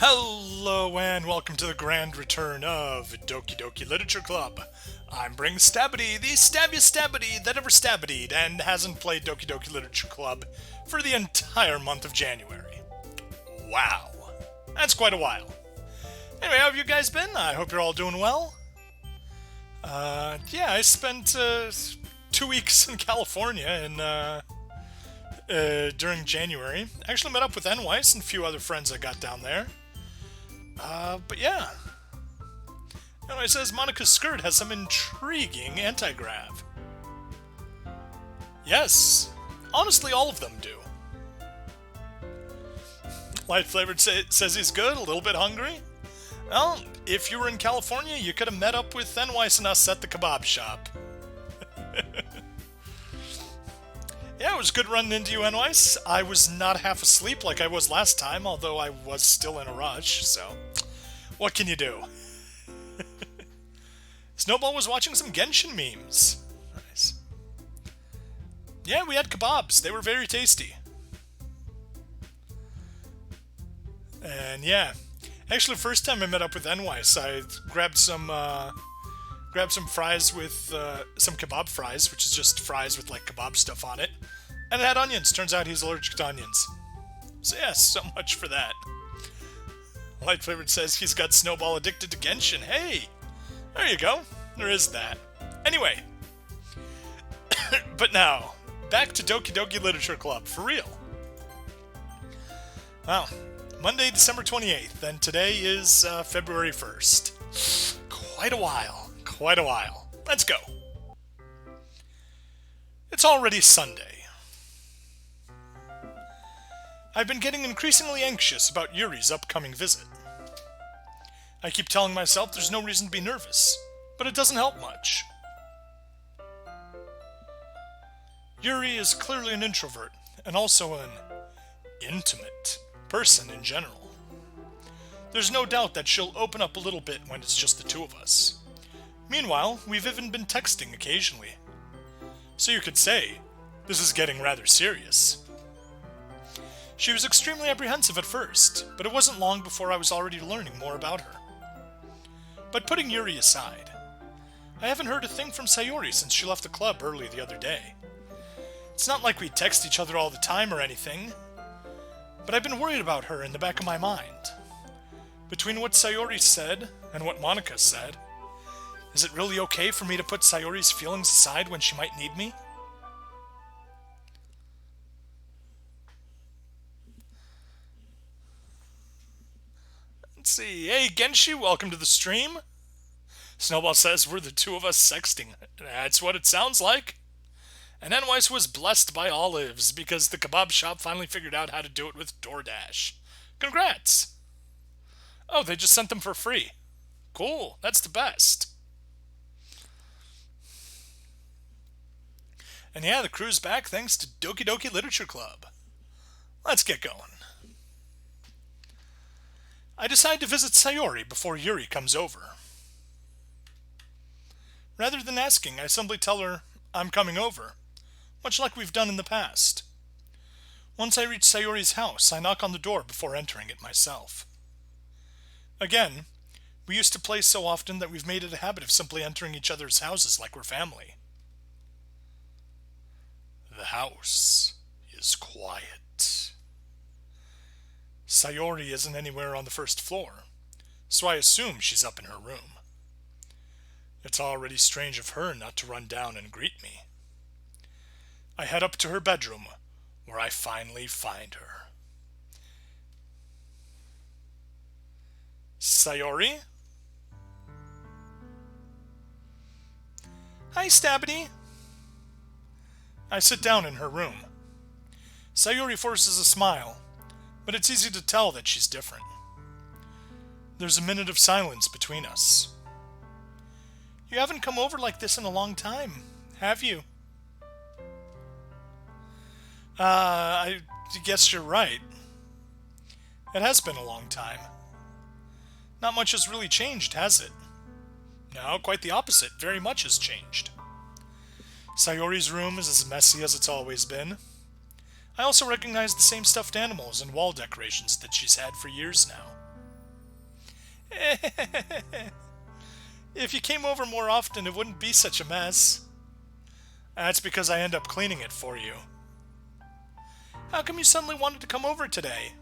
Hello and welcome to the grand return of Doki Doki Literature Club. I'm Bring Stabbity, the stabbiest stabbity that ever stabbityed and hasn't played Doki Doki Literature Club for the entire month of January. Wow, that's quite a while. Anyway, how have you guys been? I hope you're all doing well. I spent 2 weeks in California during January. I actually met up with N-Weiss and a few other friends I got down there. But yeah. Anyway, it says Monica's skirt has some intriguing anti-grav. Yes. Honestly, all of them do. Light Flavored says he's good, a little bit hungry. Well, if you were in California, you could have met up with N-Weiss and us at the kebab shop. Yeah, it was good running into you, N-Weiss. I was not half asleep like I was last time, although I was still in a rush, so what can you do? Snowball was watching some Genshin memes. Nice. Yeah, we had kebabs. They were very tasty. And yeah, actually, the first time I met up with N-Weiss, I grabbed some fries with some kebab fries, which is just fries with like kebab stuff on it, and it had onions. Turns out he's allergic to onions. So yeah, so much for that. Light Flavored says he's got Snowball addicted to Genshin. Hey, there you go. There is that. Anyway, but now back to Doki Doki Literature Club for real. Wow, Monday, December 28th, and today is February 1st. Quite a while. Quite a while. Let's go. It's already Sunday. I've been getting increasingly anxious about Yuri's upcoming visit. I keep telling myself there's no reason to be nervous, but it doesn't help much. Yuri is clearly an introvert, and also an intimate person in general. There's no doubt that she'll open up a little bit when it's just the two of us. Meanwhile, we've even been texting occasionally. So you could say, this is getting rather serious. She was extremely apprehensive at first, but it wasn't long before I was already learning more about her. But putting Yuri aside, I haven't heard a thing from Sayori since she left the club early the other day. It's not like we text each other all the time or anything, but I've been worried about her in the back of my mind. Between what Sayori said and what Monica said, is it really okay for me to put Sayori's feelings aside when she might need me? Let's see. Hey, Genshi, welcome to the stream. Snowball says we're the two of us sexting. That's what it sounds like. And N-Weiss was blessed by olives because the kebab shop finally figured out how to do it with DoorDash. Congrats! Oh, they just sent them for free. Cool, that's the best. And yeah, the crew's back thanks to Doki Doki Literature Club. Let's get going. I decide to visit Sayori before Yuri comes over. Rather than asking, I simply tell her I'm coming over, much like we've done in the past. Once I reach Sayori's house, I knock on the door before entering it myself. Again, we used to play so often that we've made it a habit of simply entering each other's houses like we're family. The house is quiet. Sayori isn't anywhere on the first floor, so I assume she's up in her room. It's already strange of her not to run down and greet me. I head up to her bedroom, where I finally find her. Sayori? Hi, Stabbity. I sit down in her room. Sayori forces a smile, but it's easy to tell that she's different. There's a minute of silence between us. You haven't come over like this in a long time, have you? I guess you're right. It has been a long time. Not much has really changed, has it? No, quite the opposite. Very much has changed. Sayori's room is as messy as it's always been. I also recognize the same stuffed animals and wall decorations that she's had for years now. If you came over more often, it wouldn't be such a mess. That's because I end up cleaning it for you. How come you suddenly wanted to come over today?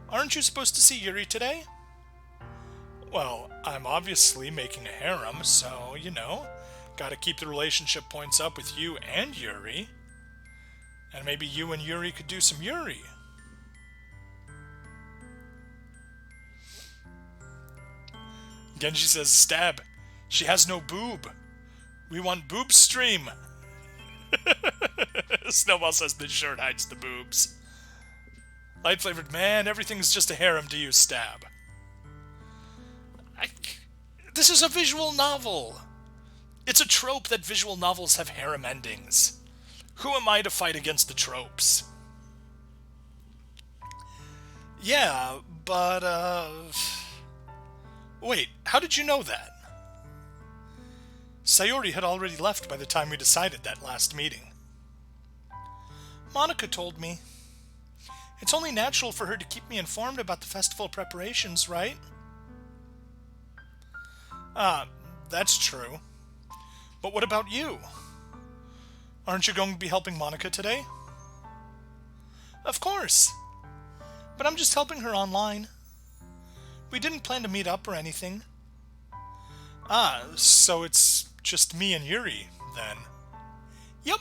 Aren't you supposed to see Yuri today? Well, I'm obviously making a harem, so, gotta keep the relationship points up with you and Yuri. And maybe you and Yuri could do some Yuri. Genji says, stab. She has no boob. We want boob stream. Snowball says the shirt hides the boobs. Light flavored, man, everything's just a harem to you, stab. This is a visual novel. It's a trope that visual novels have harem endings. Who am I to fight against the tropes? Yeah, but, wait, how did you know that? Sayori had already left by the time we decided that last meeting. Monica told me. It's only natural for her to keep me informed about the festival preparations, right? That's true. But what about you? Aren't you going to be helping Monica today? Of course. But I'm just helping her online. We didn't plan to meet up or anything. So it's just me and Yuri, then. Yep.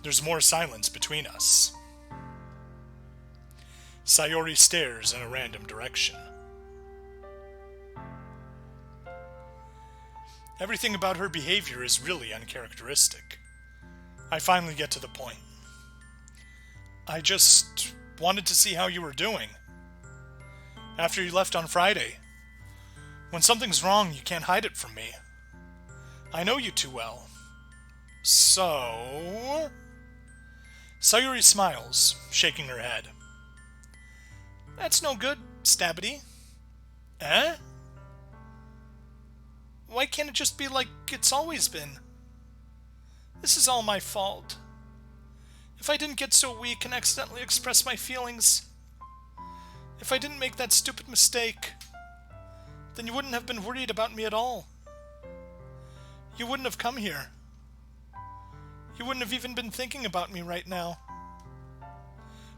There's more silence between us. Sayori stares in a random direction. Everything about her behavior is really uncharacteristic. I finally get to the point. I just wanted to see how you were doing. After you left on Friday. When something's wrong, you can't hide it from me. I know you too well. So... Sayori smiles, shaking her head. That's no good, Stabbity. Eh? Why can't it just be like it's always been? This is all my fault. If I didn't get so weak and accidentally express my feelings, if I didn't make that stupid mistake, then you wouldn't have been worried about me at all. You wouldn't have come here. You wouldn't have even been thinking about me right now.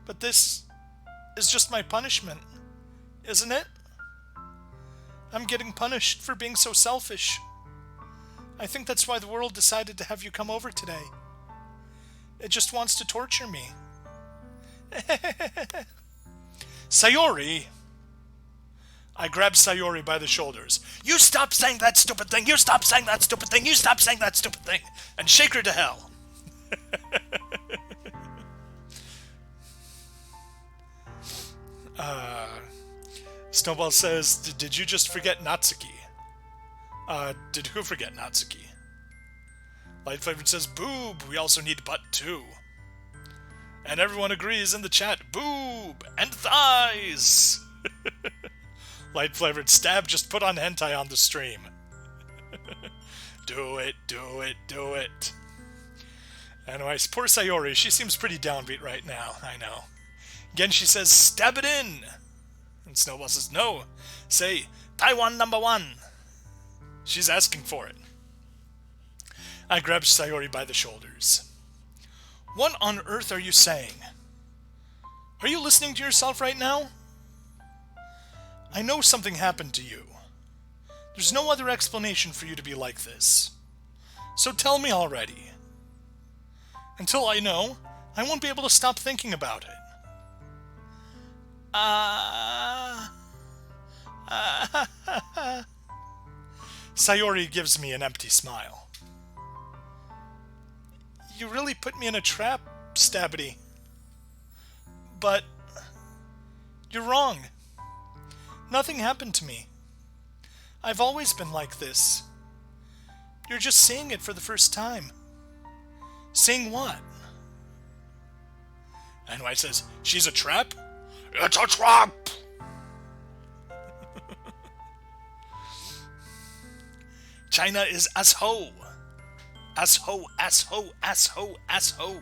But this is just my punishment, isn't it? I'm getting punished for being so selfish. I think that's why the world decided to have you come over today. It just wants to torture me. Sayori! I grabbed Sayori by the shoulders. You stop saying that stupid thing! You stop saying that stupid thing! You stop saying that stupid thing! And shake her to hell. Snowball says, did you just forget Natsuki? Did who forget Natsuki? Light Flavored says, boob, we also need butt too. And everyone agrees in the chat, boob and thighs. Light Flavored, stab, just put on hentai on the stream. Do it, do it, do it. Anyways, poor Sayori, she seems pretty downbeat right now, I know. Genshi says, stab it in. And Snowball says, no, say, Taiwan #1. She's asking for it. I grabbed Sayori by the shoulders. What on earth are you saying? Are you listening to yourself right now? I know something happened to you. There's no other explanation for you to be like this. So tell me already. Until I know, I won't be able to stop thinking about it. Sayori gives me an empty smile. You really put me in a trap, Stabbity. But you're wrong. Nothing happened to me. I've always been like this. You're just seeing it for the first time. Seeing what? And White says, she's a trap? It's a trap! China is asshole. Asshole, asshole, asshole, asshole.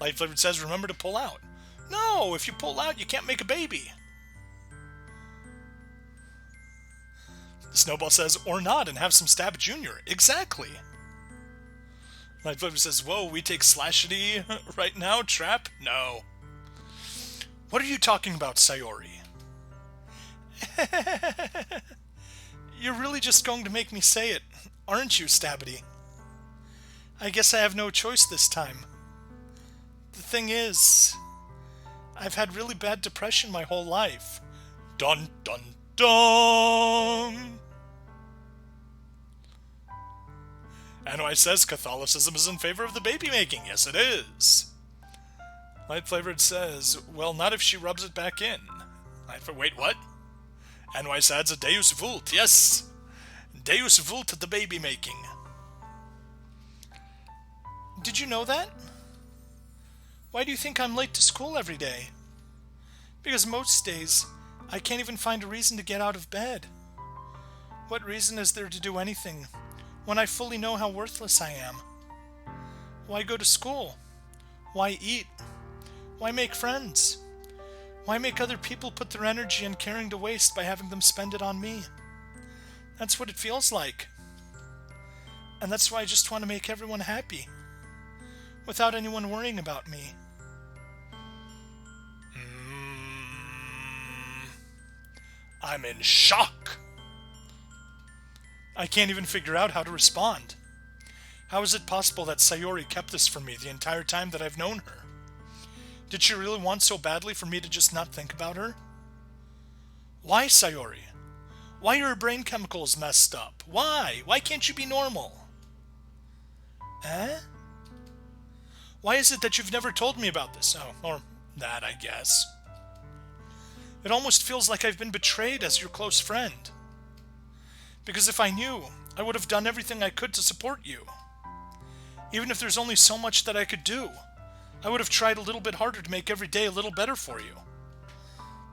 Light Flavored says, remember to pull out. No, if you pull out, you can't make a baby. Snowball says, or not, and have some Stab Jr. Exactly. Light Flavor says, whoa, we take Slashity right now, Trap? No. What are you talking about, Sayori? You're really just going to make me say it, aren't you, Stabity? I guess I have no choice this time. The thing is, I've had really bad depression my whole life. Dun dun dun! Anwai says Catholicism is in favor of the baby making. Yes, it is. Light Flavored says, well, not if she rubs it back in. Wait, what? Anwai adds a Deus Vult. Yes! Deus Vult the baby making. Did you know that? Why do you think I'm late to school every day? Because most days, I can't even find a reason to get out of bed. What reason is there to do anything when I fully know how worthless I am? Why go to school? Why eat? Why make friends? Why make other people put their energy and caring to waste by having them spend it on me? That's what it feels like. And that's why I just want to make everyone happy, without anyone worrying about me. I'm in shock. I can't even figure out how to respond. How is it possible that Sayori kept this from me the entire time that I've known her? Did she really want so badly for me to just not think about her? Why, Sayori? Why are her brain chemicals messed up? Why? Why can't you be normal? Eh? Why is it that you've never told me about this? Oh, or that, I guess. It almost feels like I've been betrayed as your close friend. Because if I knew, I would have done everything I could to support you. Even if there's only so much that I could do, I would have tried a little bit harder to make every day a little better for you.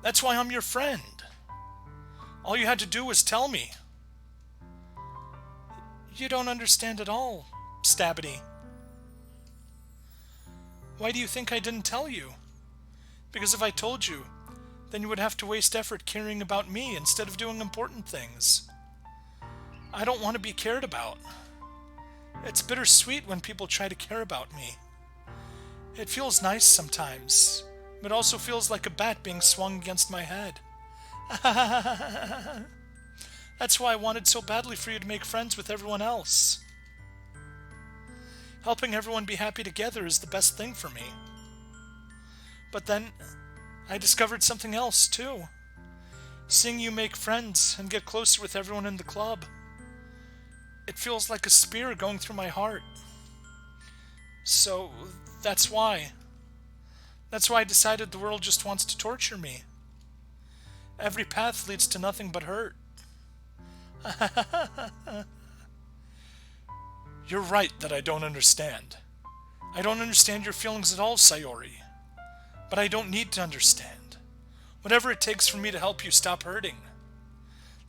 That's why I'm your friend. All you had to do was tell me. You don't understand at all, Stabity. Why do you think I didn't tell you? Because if I told you, then you would have to waste effort caring about me instead of doing important things. I don't want to be cared about. It's bittersweet when people try to care about me. It feels nice sometimes, but also feels like a bat being swung against my head. That's why I wanted so badly for you to make friends with everyone else. Helping everyone be happy together is the best thing for me. But then, I discovered something else, too. Seeing you make friends and get closer with everyone in the club. It feels like a spear going through my heart. So, that's why. That's why I decided the world just wants to torture me. Every path leads to nothing but hurt. You're right that I don't understand. I don't understand your feelings at all, Sayori. But I don't need to understand. Whatever it takes for me to help you stop hurting.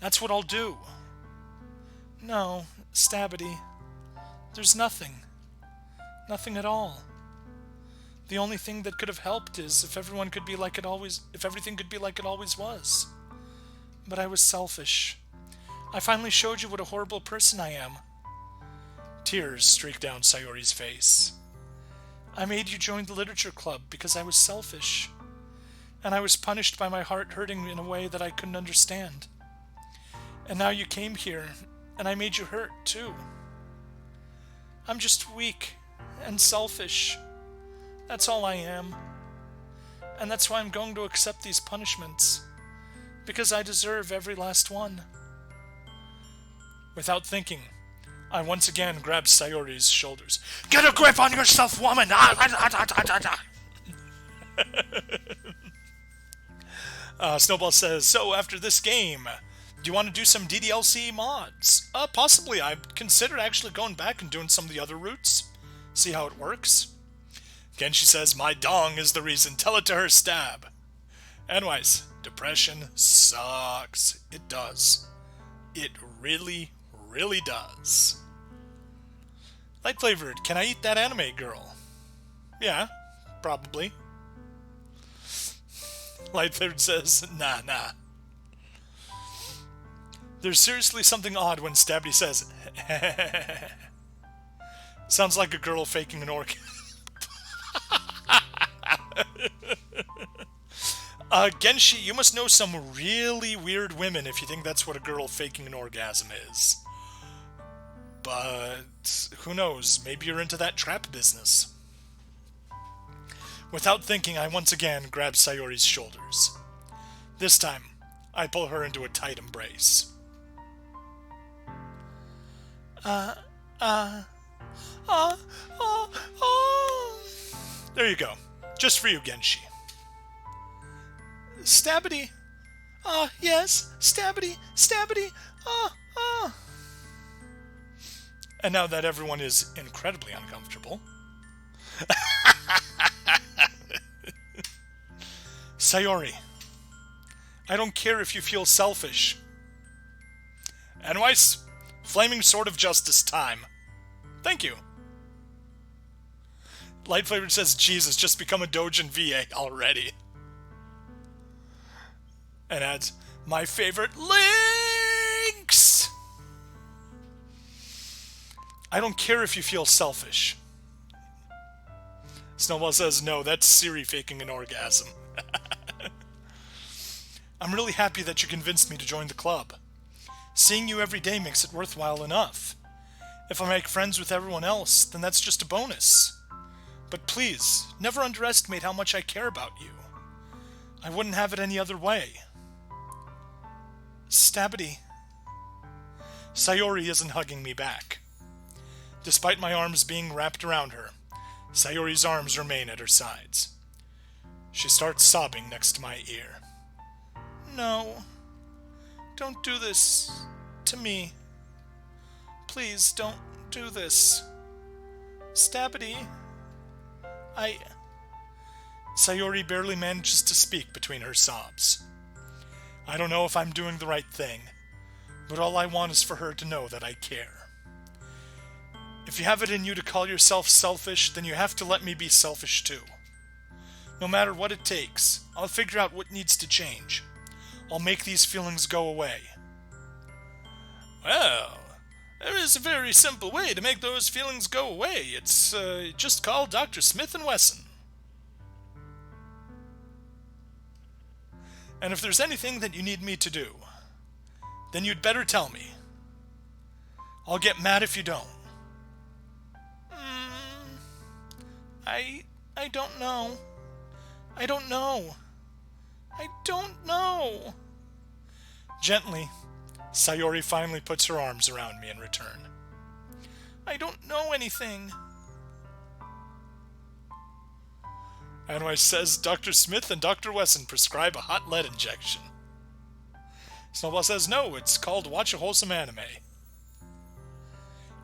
That's what I'll do. No, Stabity. There's nothing. Nothing at all. The only thing that could have helped is if everything could be like it always was. But I was selfish. I finally showed you what a horrible person I am. Tears streaked down Sayori's face. I made you join the literature club because I was selfish. And I was punished by my heart hurting in a way that I couldn't understand. And now you came here, and I made you hurt, too. I'm just weak and selfish. That's all I am. And that's why I'm going to accept these punishments. Because I deserve every last one. Without thinking, I once again grabbed Sayori's shoulders. Get a grip on yourself, woman! Snowball says, so after this game, do you want to do some DDLC mods? Possibly. I'd consider actually going back and doing some of the other routes. See how it works. Genshi says, my dong is the reason. Tell it to her, Stab. Anyways, depression sucks. It does. It really, really does. Light flavored, can I eat that anime girl? Yeah, probably. Light flavored says, nah. There's seriously something odd when Stabby says, sounds like a girl faking an orgasm. Genshi, you must know some really weird women if you think that's what a girl faking an orgasm is. But who knows, maybe you're into that trap business. Without thinking, I once again grab Sayori's shoulders. This time, I pull her into a tight embrace. There you go. Just for you, Genshi. Stabbity. Yes. Stabbity. Stabbity. And now that everyone is incredibly uncomfortable, Sayori, I don't care if you feel selfish. Anyways, flaming sword of justice time. Thank you. Light Flavored says, Jesus, just become a Dojin VA already. And adds, my favorite links! I don't care if you feel selfish. Snowball says, no, that's Siri faking an orgasm. I'm really happy that you convinced me to join the club. Seeing you every day makes it worthwhile enough. If I make friends with everyone else, then that's just a bonus. But please, never underestimate how much I care about you. I wouldn't have it any other way. Stabbity. Sayori isn't hugging me back. Despite my arms being wrapped around her, Sayori's arms remain at her sides. She starts sobbing next to my ear. No. Don't do this to me. Please don't do this. Stabbity. Sayori barely manages to speak between her sobs. I don't know if I'm doing the right thing, but all I want is for her to know that I care. If you have it in you to call yourself selfish, then you have to let me be selfish too. No matter what it takes, I'll figure out what needs to change. I'll make these feelings go away. Well, there is a very simple way to make those feelings go away. It's just call Dr. Smith & Wesson. And if there's anything that you need me to do, then you'd better tell me. I'll get mad if you don't. I don't know. I don't know. I don't know. Gently, Sayori finally puts her arms around me in return. I don't know anything. Anyway, says Dr. Smith and Dr. Wesson prescribe a hot lead injection. Snowball says, no, it's called Watch a Wholesome Anime.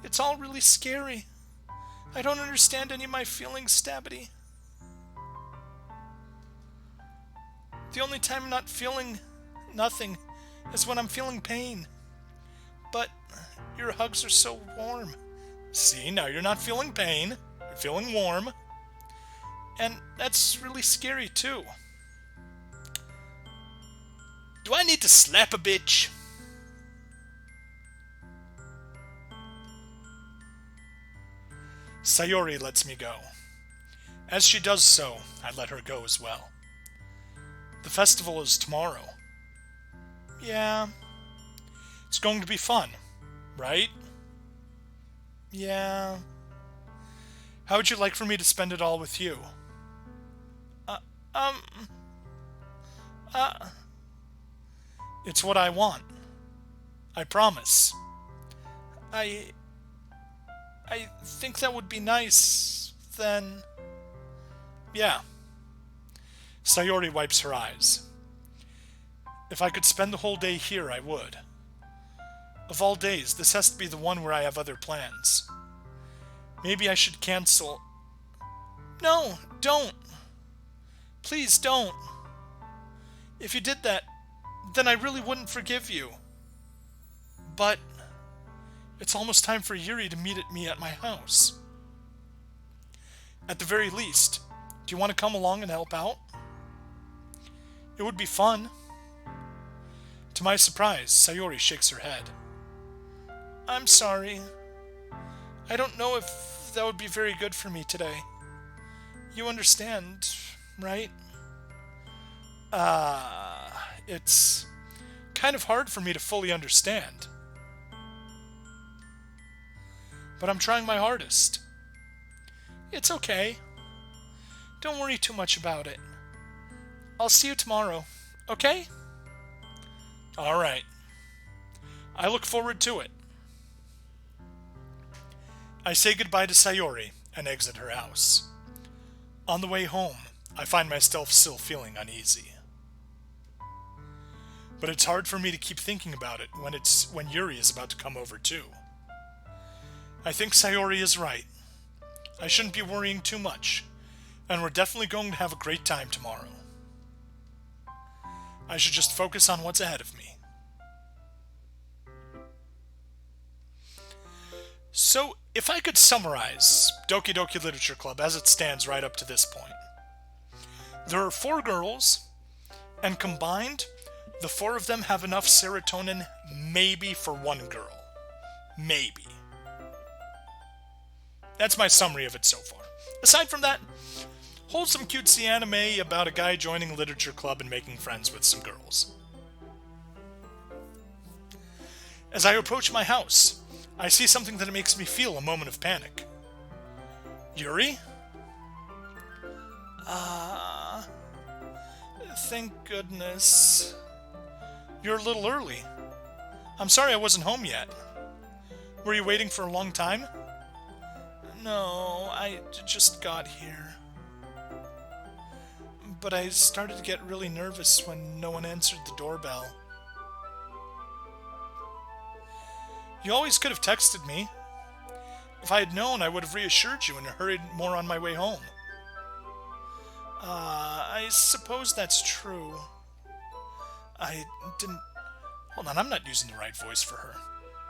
It's all really scary. I don't understand any of my feelings, Stabbity. The only time I'm not feeling nothing is when I'm feeling pain. But your hugs are so warm. See, now you're not feeling pain. You're feeling warm. And that's really scary, too. Do I need to slap a bitch? Sayori lets me go. As she does so, I let her go as well. The festival is tomorrow. Yeah. It's going to be fun, right? Yeah. How would you like for me to spend it all with you? It's what I want. I promise. I think that would be nice, then. Yeah. Sayori wipes her eyes. If I could spend the whole day here, I would. Of all days, this has to be the one where I have other plans. Maybe I should cancel. No, don't. Please don't. If you did that, then I really wouldn't forgive you. But it's almost time for Yuri to meet me at my house. At the very least, do you want to come along and help out? It would be fun. To my surprise, Sayori shakes her head. I'm sorry. I don't know if that would be very good for me today. You understand, right? It's kind of hard for me to fully understand. But I'm trying my hardest. It's okay. Don't worry too much about it. I'll see you tomorrow, okay? Alright. I look forward to it. I say goodbye to Sayori and exit her house. On the way home, I find myself still feeling uneasy. But it's hard for me to keep thinking about it when Yuri is about to come over too. I think Sayori is right. I shouldn't be worrying too much, and we're definitely going to have a great time tomorrow. I should just focus on what's ahead of me. So, if I could summarize Doki Doki Literature Club as it stands right up to this point, there are 4 girls, and combined, the 4 of them have enough serotonin maybe for 1 girl. Maybe. That's my summary of it so far. Aside from that, wholesome cutesy anime about a guy joining a literature club and making friends with some girls. As I approach my house, I see something that makes me feel a moment of panic. Yuri? Thank goodness. You're a little early. I'm sorry I wasn't home yet. Were you waiting for a long time? No, I just got here. But I started to get really nervous when no one answered the doorbell. You always could have texted me. If I had known, I would have reassured you and hurried more on my way home. I suppose that's true. I didn't... Hold on, I'm not using the right voice for her.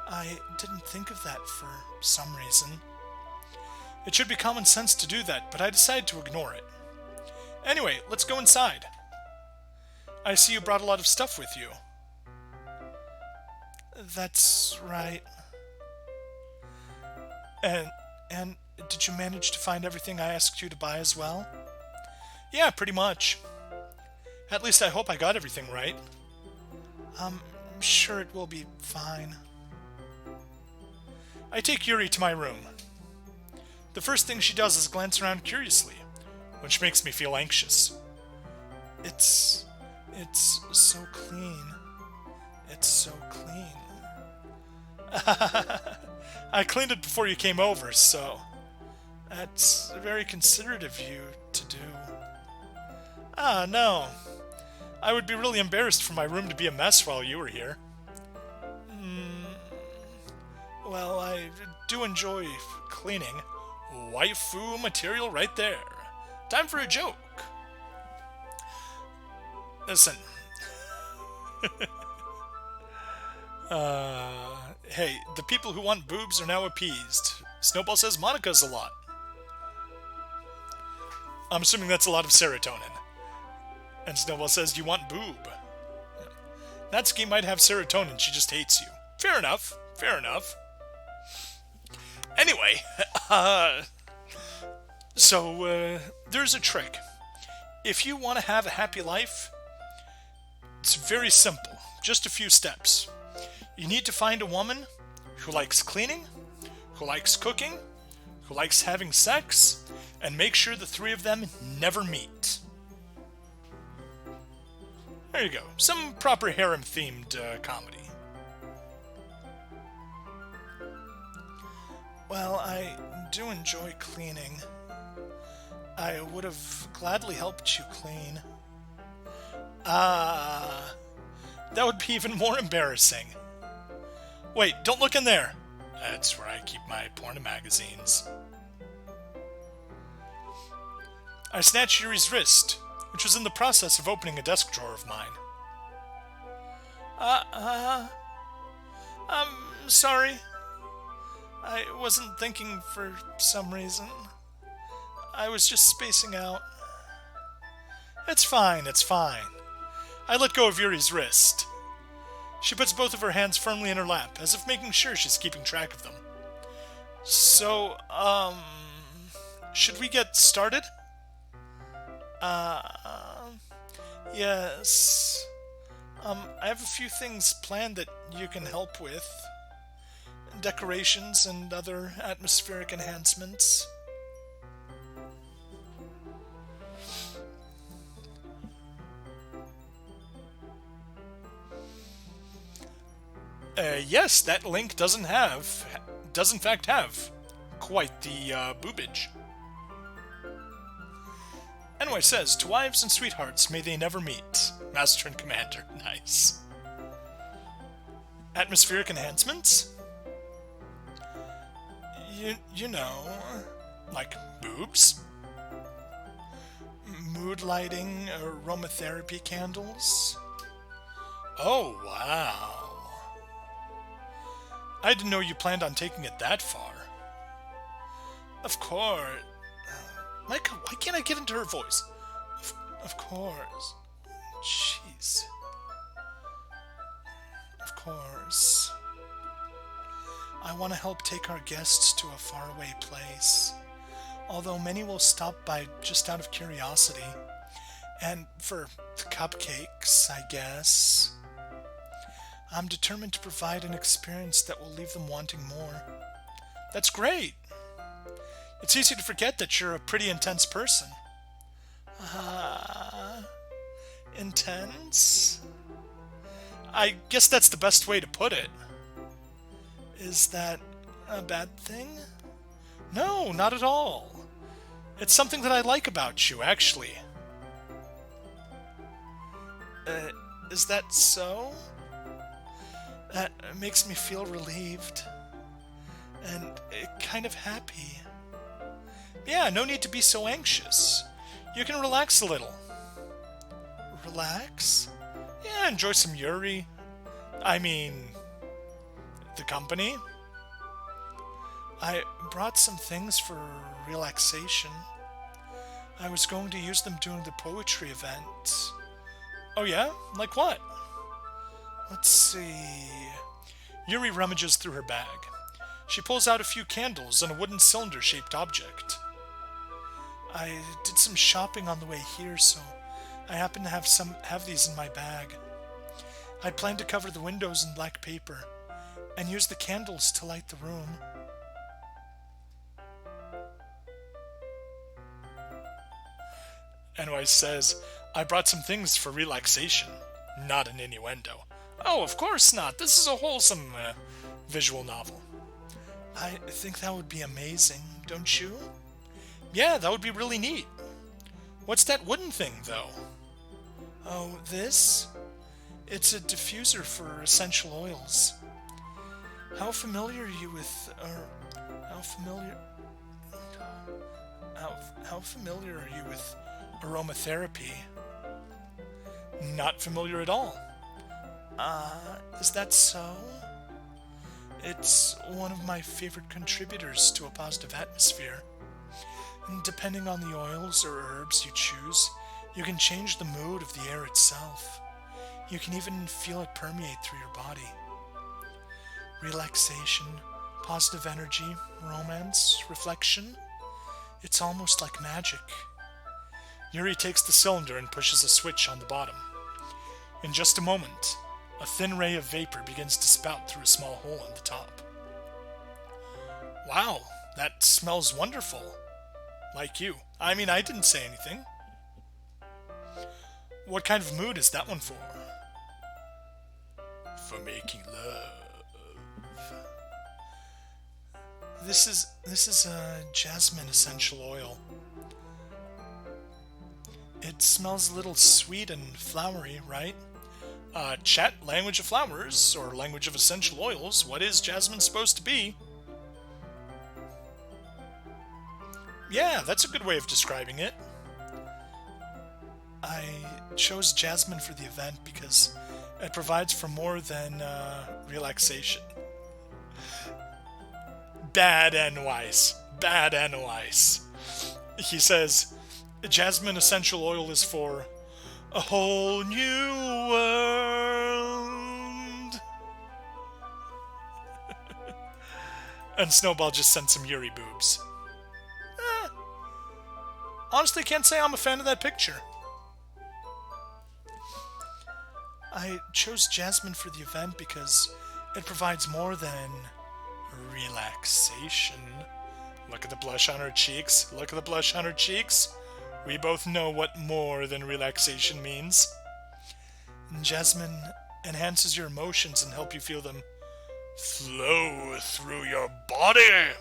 I didn't think of that for some reason. It should be common sense to do that, but I decided to ignore it. Anyway, let's go inside. I see you brought a lot of stuff with you. That's right. And did you manage to find everything I asked you to buy as well? Yeah, pretty much. At least I hope I got everything right. I'm sure it will be fine. I take Yuri to my room. The first thing she does is glance around curiously, which makes me feel anxious. It's so clean. It's so clean. I cleaned it before you came over, so that's very considerate of you to do. No. I would be really embarrassed for my room to be a mess while you were here. Well, I do enjoy cleaning. Waifu material right there. Time for a joke. Listen. Hey, the people who want boobs are now appeased. Snowball says Monica's a lot. I'm assuming that's a lot of serotonin. And Snowball says, you want boob. Natsuki might have serotonin, she just hates you. Fair enough, fair enough. Anyway, there's a trick. If you want to have a happy life, it's very simple. Just a few steps. You need to find a woman who likes cleaning, who likes cooking, who likes having sex, and make sure the 3 of them never meet. There you go. Some proper harem-themed comedy. Well, I do enjoy cleaning. I would have gladly helped you clean. That would be even more embarrassing. Wait, don't look in there. That's where I keep my porn magazines. I snatched Yuri's wrist, which was in the process of opening a desk drawer of mine. I'm sorry. I wasn't thinking for some reason. I was just spacing out. It's fine, it's fine. I let go of Yuri's wrist. She puts both of her hands firmly in her lap, as if making sure she's keeping track of them. So, should we get started? Yes. I have a few things planned that you can help with. Decorations and other atmospheric enhancements. Yes, that link does in fact have quite the boobage. Anyway, says, to wives and sweethearts, may they never meet. Master and Commander. Nice. Atmospheric enhancements? You know, like boobs? Mood lighting, aromatherapy candles? Oh, wow. I didn't know you planned on taking it that far. Of course. Micah, why can't I get into her voice? Of course. Jeez. Of course. I want to help take our guests to a faraway place. Although many will stop by just out of curiosity. And for the cupcakes, I guess. I'm determined to provide an experience that will leave them wanting more. That's great! It's easy to forget that you're a pretty intense person. Intense? I guess that's the best way to put it. Is that a bad thing? No, not at all. It's something that I like about you, actually. Is that so? That makes me feel relieved. And kind of happy. Yeah, no need to be so anxious. You can relax a little. Relax? Yeah, enjoy some Yuri. I mean, the company. I brought some things for relaxation. I was going to use them during the poetry event. Oh yeah? Like what? Let's see... Yuri rummages through her bag. She pulls out a few candles and a wooden cylinder-shaped object. I did some shopping on the way here, so I happen to have these in my bag. I plan to cover the windows in black paper and use the candles to light the room. Anyway, says, I brought some things for relaxation, not an innuendo. Oh, of course not. This is a wholesome visual novel. I think that would be amazing, don't you? Yeah, that would be really neat. What's that wooden thing, though? Oh, this? It's a diffuser for essential oils. How familiar are you with... How familiar are you with aromatherapy? Not familiar at all. Is that so? It's one of my favorite contributors to a positive atmosphere. And depending on the oils or herbs you choose, you can change the mood of the air itself. You can even feel it permeate through your body. Relaxation, positive energy, romance, reflection. It's almost like magic. Yuri takes the cylinder and pushes a switch on the bottom. In just a moment, a thin ray of vapor begins to spout through a small hole in the top. Wow, that smells wonderful. Like you. I mean, I didn't say anything. What kind of mood is that one for? For making love. This is a jasmine essential oil. It smells a little sweet and flowery, right? Chat, language of flowers, or language of essential oils. What is jasmine supposed to be? Yeah, that's a good way of describing it. I chose jasmine for the event because it provides for more than relaxation. Bad and wise. Bad and wise. He says, jasmine essential oil is for a whole new world. And Snowball just sent some Yuri boobs. Honestly, can't say I'm a fan of that picture. I chose Jasmine for the event because it provides more than relaxation. Look at the blush on her cheeks. Look at the blush on her cheeks. We both know what more than relaxation means. Jasmine enhances your emotions and help you feel them flow through your body.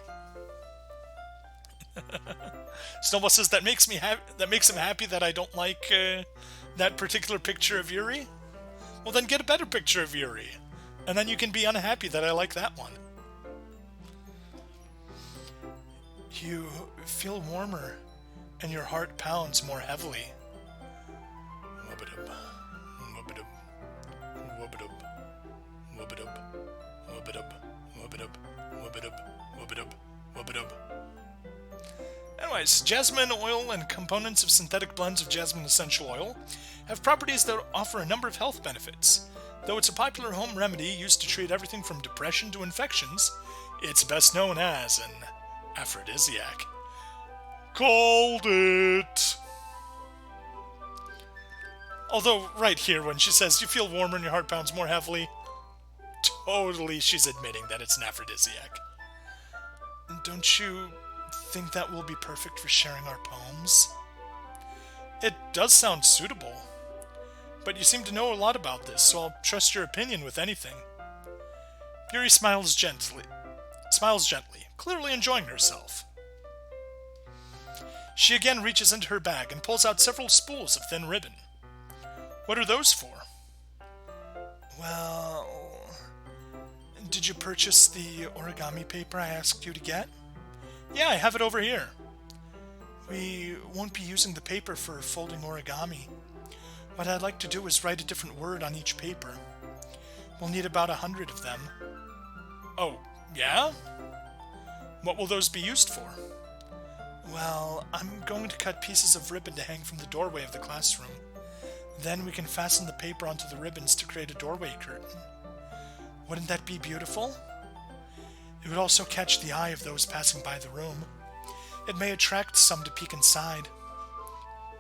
Snowball says that makes him happy that I don't like that particular picture of Yuri. Well, then get a better picture of Yuri, and then you can be unhappy that I like that one. You feel warmer, and your heart pounds more heavily. Whoop-a-dub, whoop-a-dub, whoop-a-dub, whoop-a-dub, whoop-a-dub, whoop-a-dub, whoop-a-dub, whoop-a-dub, whoop-a-dub. Anyways, jasmine oil and components of synthetic blends of jasmine essential oil have properties that offer a number of health benefits. Though it's a popular home remedy used to treat everything from depression to infections, it's best known as an aphrodisiac. Called it! Although, right here, when she says you feel warmer and your heart pounds more heavily, totally she's admitting that it's an aphrodisiac. Don't you think that will be perfect for sharing our poems? It does sound suitable, but you seem to know a lot about this, so I'll trust your opinion with anything. Yuri smiles gently, clearly enjoying herself. She again reaches into her bag and pulls out several spools of thin ribbon. What are those for? Well, did you purchase the origami paper I asked you to get? Yeah, I have it over here. We won't be using the paper for folding origami. What I'd like to do is write a different word on each paper. We'll need about 100 of them. Oh, yeah? What will those be used for? Well, I'm going to cut pieces of ribbon to hang from the doorway of the classroom. Then we can fasten the paper onto the ribbons to create a doorway curtain. Wouldn't that be beautiful? It would also catch the eye of those passing by the room. It may attract some to peek inside.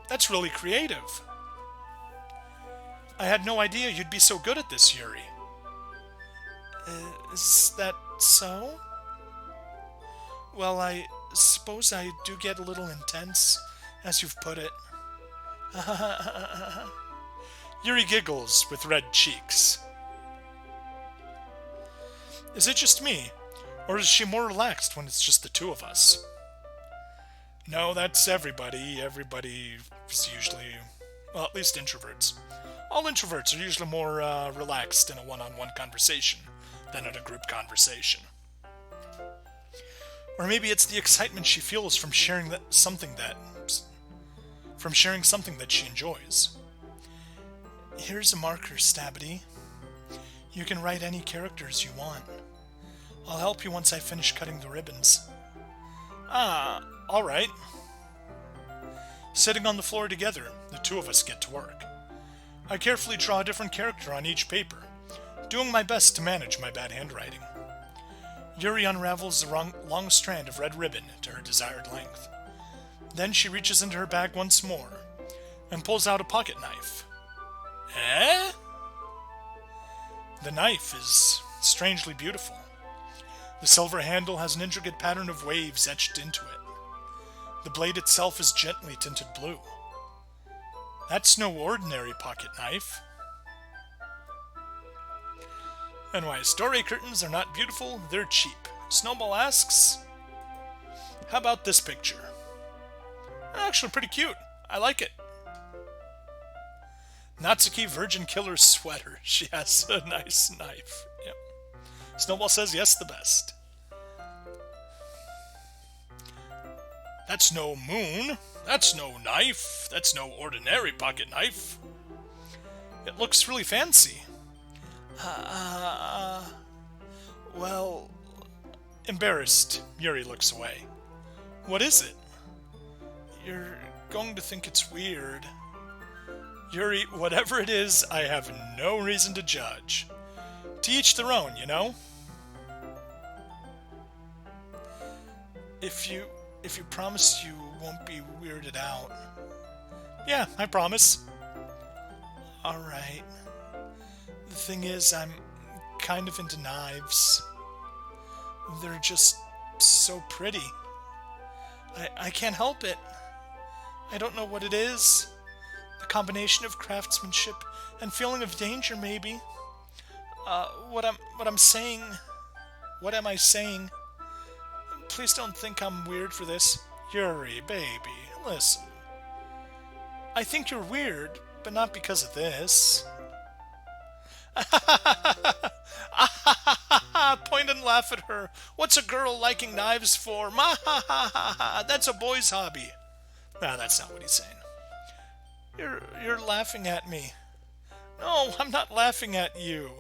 That's really creative. I had no idea you'd be so good at this, Yuri. Is that so? Well, I suppose I do get a little intense, as you've put it. Yuri giggles with red cheeks. Is it just me, or is she more relaxed when it's just the two of us? No, that's everybody. Everybody is usually, well, at least introverts. All introverts are usually more relaxed in a one-on-one conversation than in a group conversation. Or maybe it's the excitement she feels from sharing something that she enjoys. Here's a marker, Stabity. You can write any characters you want. I'll help you once I finish cutting the ribbons. Ah, alright. Sitting on the floor together, the two of us get to work. I carefully draw a different character on each paper, doing my best to manage my bad handwriting. Yuri unravels the long strand of red ribbon to her desired length. Then she reaches into her bag once more and pulls out a pocket knife. Eh? The knife is strangely beautiful. The silver handle has an intricate pattern of waves etched into it. The blade itself is gently tinted blue. That's no ordinary pocket knife. Anyways, doorway curtains are not beautiful, they're cheap. Snowball asks, how about this picture? Actually pretty cute. I like it. Natsuki Virgin Killer sweater. She has a nice knife. Yep. Snowball says yes, the best. That's no moon. That's no knife. That's no ordinary pocket knife. It looks really fancy. Well, embarrassed, Yuri looks away. What is it? You're going to think it's weird. Yuri, whatever it is, I have no reason to judge. To each their own, you know? If you promise you won't be weirded out. Yeah, I promise. Alright. The thing is, I'm kind of into knives. They're just so pretty. I can't help it. I don't know what it is. The combination of craftsmanship and feeling of danger, maybe. What I'm saying... What am I saying? Please don't think I'm weird for this. Yuri, baby, listen. I think you're weird, but not because of this. Point and laugh at her. What's a girl liking knives for? That's a boy's hobby. Nah, that's not what he's saying. You're laughing at me. No, I'm not laughing at you.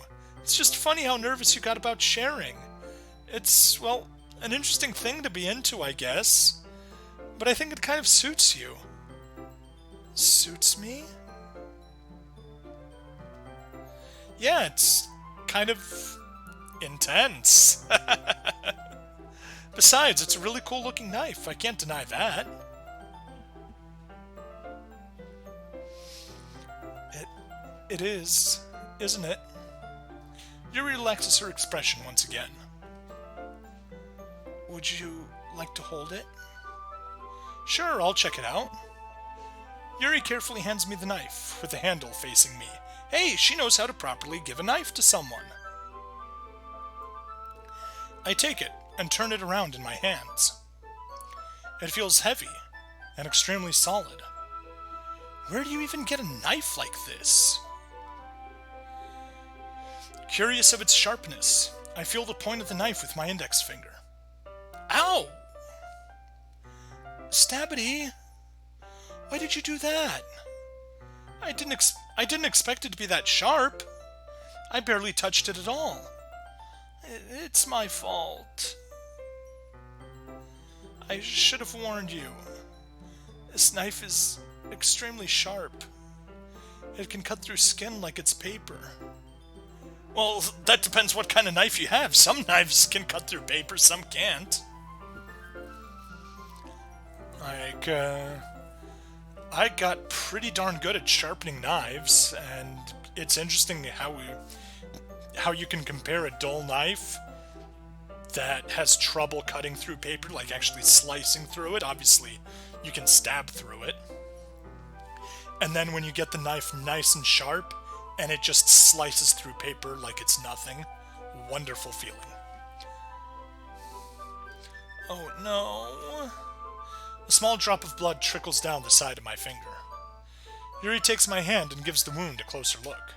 It's just funny how nervous you got about sharing. It's, well, an interesting thing to be into, I guess. But I think it kind of suits you. Suits me? Yeah, it's kind of intense. Besides, it's a really cool looking knife. I can't deny that. It is, isn't it? Yuri relaxes her expression once again. Would you like to hold it? Sure, I'll check it out. Yuri carefully hands me the knife, with the handle facing me. Hey, she knows how to properly give a knife to someone. I take it and turn it around in my hands. It feels heavy and extremely solid. Where do you even get a knife like this? Curious of its sharpness, I feel the point of the knife with my index finger. Ow! Stabbity! Why did you do that? I didn't expect it to be that sharp. I barely touched it at all. It's my fault. I should have warned you. This knife is extremely sharp. It can cut through skin like it's paper. Well, that depends what kind of knife you have. Some knives can cut through paper, some can't. I got pretty darn good at sharpening knives, and it's interesting how you can compare a dull knife that has trouble cutting through paper, like actually slicing through it. Obviously, you can stab through it. And then when you get the knife nice and sharp, and it just slices through paper like it's nothing. Wonderful feeling. Oh no. A small drop of blood trickles down the side of my finger. Yuri takes my hand and gives the wound a closer look.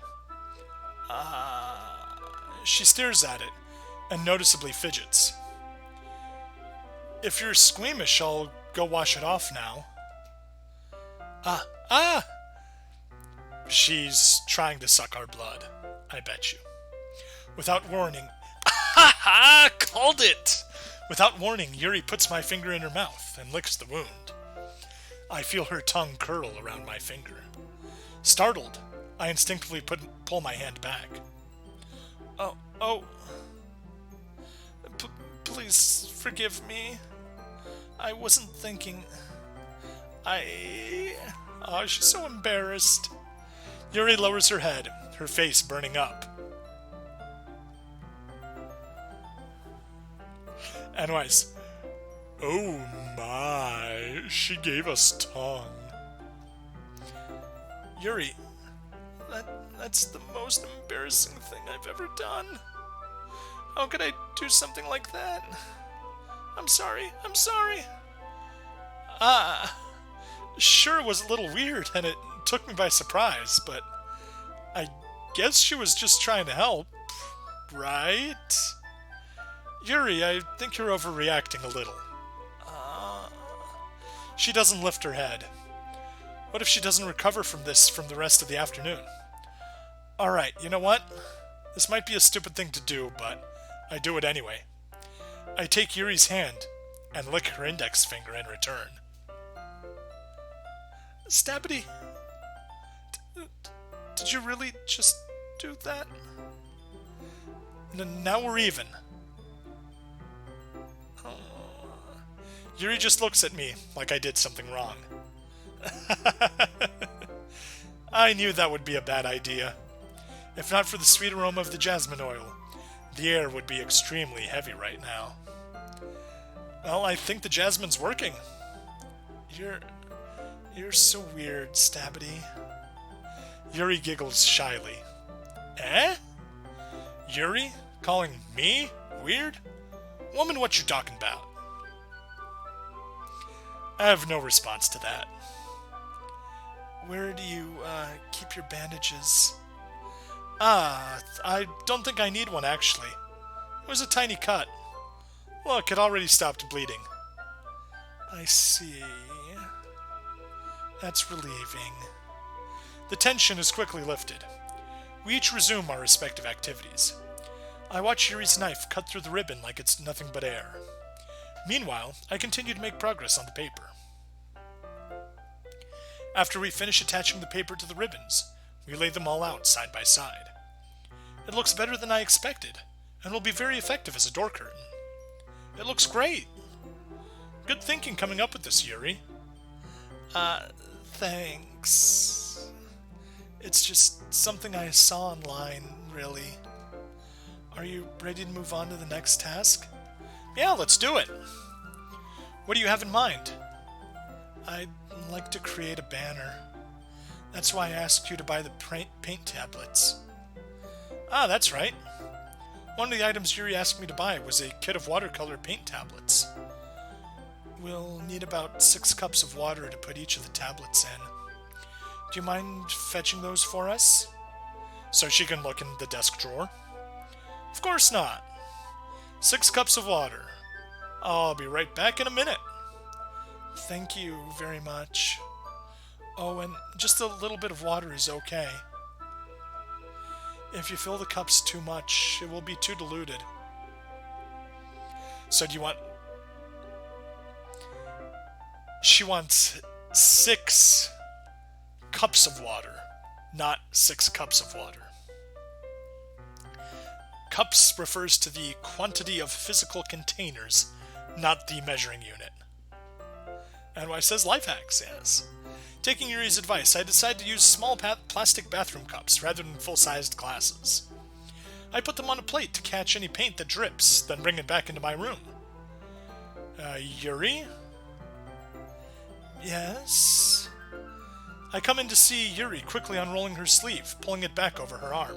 She stares at it and noticeably fidgets. If you're squeamish, I'll go wash it off now. She's trying to suck our blood, I bet you. Without warning... Called it! Without warning, Yuri puts my finger in her mouth and licks the wound. I feel her tongue curl around my finger. Startled, I instinctively pull my hand back. Please forgive me. I wasn't thinking. She's so embarrassed. Yuri lowers her head, her face burning up. Anyways, oh my, she gave us tongue. Yuri, that's the most embarrassing thing I've ever done. How could I do something like that? I'm sorry. Sure, it was a little weird and it took me by surprise, but I guess she was just trying to help, right? Yuri, I think you're overreacting a little. She doesn't lift her head. What if she doesn't recover from this from the rest of the afternoon? Alright, you know what? This might be a stupid thing to do, but I do it anyway. I take Yuri's hand and lick her index finger in return. Stabbity, did you really just do that? Now we're even. Yuri just looks at me like I did something wrong. I knew that would be a bad idea. If not for the sweet aroma of the jasmine oil, the air would be extremely heavy right now. Well, I think the jasmine's working. You're so weird, Stabity. Yuri giggles shyly. Eh? Yuri? Calling me weird? Woman, what you talking about? I have no response to that. Where do you, keep your bandages? I don't think I need one, actually. It was a tiny cut. Look, it already stopped bleeding. I see. That's relieving. The tension is quickly lifted. We each resume our respective activities. I watch Yuri's knife cut through the ribbon like it's nothing but air. Meanwhile, I continue to make progress on the paper. After we finish attaching the paper to the ribbons, we lay them all out side by side. It looks better than I expected, and will be very effective as a door curtain. It looks great! Good thinking coming up with this, Yuri. Thanks. It's just something I saw online, really. Are you ready to move on to the next task? Yeah, let's do it! What do you have in mind? I'd like to create a banner. That's why I asked you to buy the paint tablets. Ah, that's right. One of the items Yuri asked me to buy was a kit of watercolor paint tablets. We'll need about 6 cups of water to put each of the tablets in. Do you mind fetching those for us? So she can look in the desk drawer. Of course not. 6 cups of water. I'll be right back in a minute. Thank you very much. Oh, and just a little bit of water is okay. If you fill the cups too much, it will be too diluted. So do you want... She wants 6 cups of water, not 6 cups of water. Cups refers to the quantity of physical containers, not the measuring unit. And why says life hacks, yes. Taking Yuri's advice, I decided to use small plastic bathroom cups rather than full-sized glasses. I put them on a plate to catch any paint that drips, then bring it back into my room. Yuri? Yes? I come in to see Yuri quickly unrolling her sleeve, pulling it back over her arm.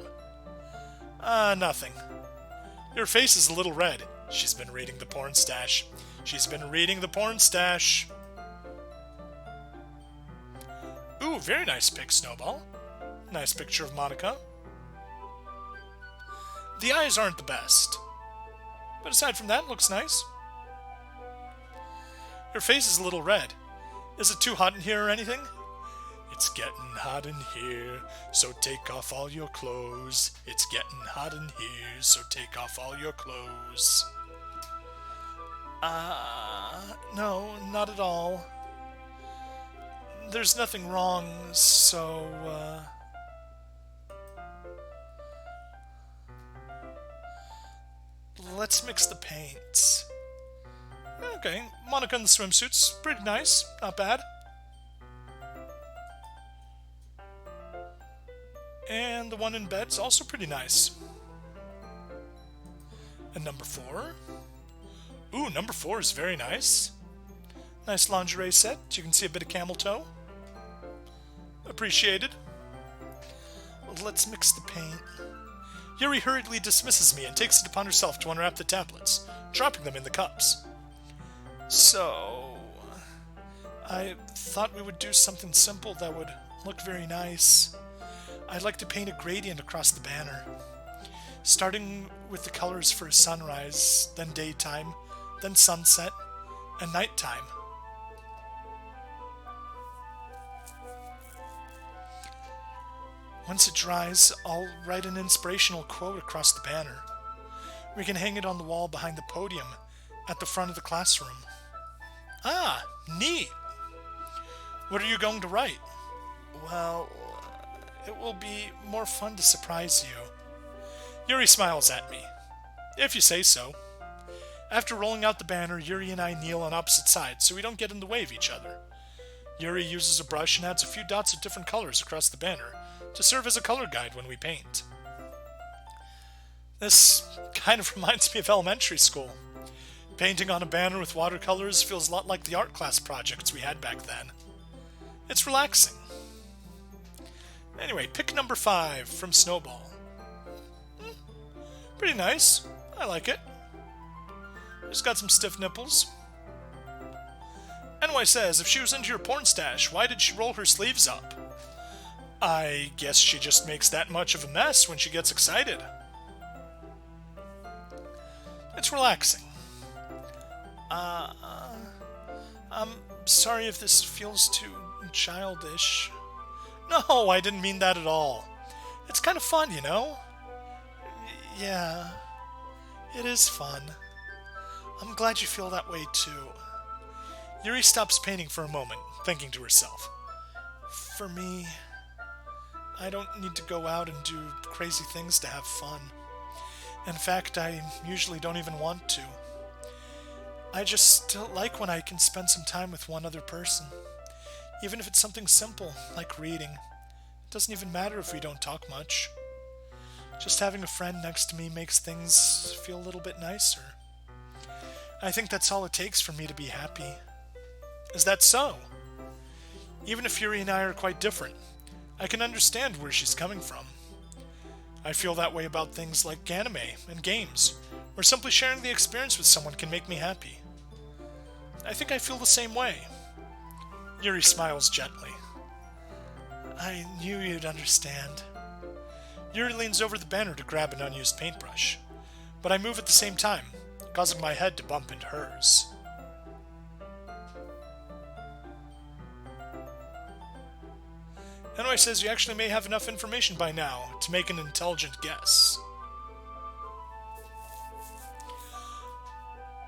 Nothing. Your face is a little red. She's been reading the porn stash. She's been reading the porn stash. Ooh, very nice pic, Snowball. Nice picture of Monica. The eyes aren't the best, but aside from that, looks nice. Your face is a little red. Is it too hot in here or anything? It's getting hot in here, so take off all your clothes. It's getting hot in here, so take off all your clothes. No, not at all. There's nothing wrong, so, let's mix the paints. Okay, Monica in the swimsuit's pretty nice, not bad. And the one in bed's also pretty nice. And number 4? Ooh, number 4 is very nice. Nice lingerie set. You can see a bit of camel toe. Appreciated. Let's mix the paint. Yuri hurriedly dismisses me and takes it upon herself to unwrap the tablets, dropping them in the cups. So, I thought we would do something simple that would look very nice. I'd like to paint a gradient across the banner, starting with the colors for sunrise, then daytime, then sunset, and nighttime. Once it dries, I'll write an inspirational quote across the banner. We can hang it on the wall behind the podium at the front of the classroom. Ah, neat! What are you going to write? Well, it will be more fun to surprise you. Yuri smiles at me. If you say so. After rolling out the banner, Yuri and I kneel on opposite sides so we don't get in the way of each other. Yuri uses a brush and adds a few dots of different colors across the banner to serve as a color guide when we paint. This kind of reminds me of elementary school. Painting on a banner with watercolors feels a lot like the art class projects we had back then. It's relaxing. Anyway, pick number 5 from Snowball. Pretty nice. I like it. It's got some stiff nipples. NY says, if she was into your porn stash, why did she roll her sleeves up? I guess she just makes that much of a mess when she gets excited. It's relaxing. I'm sorry if this feels too childish. No, I didn't mean that at all. It's kind of fun, you know? Yeah, it is fun. I'm glad you feel that way too. Yuri stops painting for a moment, thinking to herself. For me, I don't need to go out and do crazy things to have fun. In fact, I usually don't even want to. I just like when I can spend some time with one other person. Even if it's something simple, like reading. It doesn't even matter if we don't talk much. Just having a friend next to me makes things feel a little bit nicer. I think that's all it takes for me to be happy. Is that so? Even if Yuri and I are quite different, I can understand where she's coming from. I feel that way about things like anime and games, where simply sharing the experience with someone can make me happy. I think I feel the same way. Yuri smiles gently. I knew you'd understand. Yuri leans over the banner to grab an unused paintbrush, but I move at the same time, causing my head to bump into hers. NY says you actually may have enough information by now to make an intelligent guess.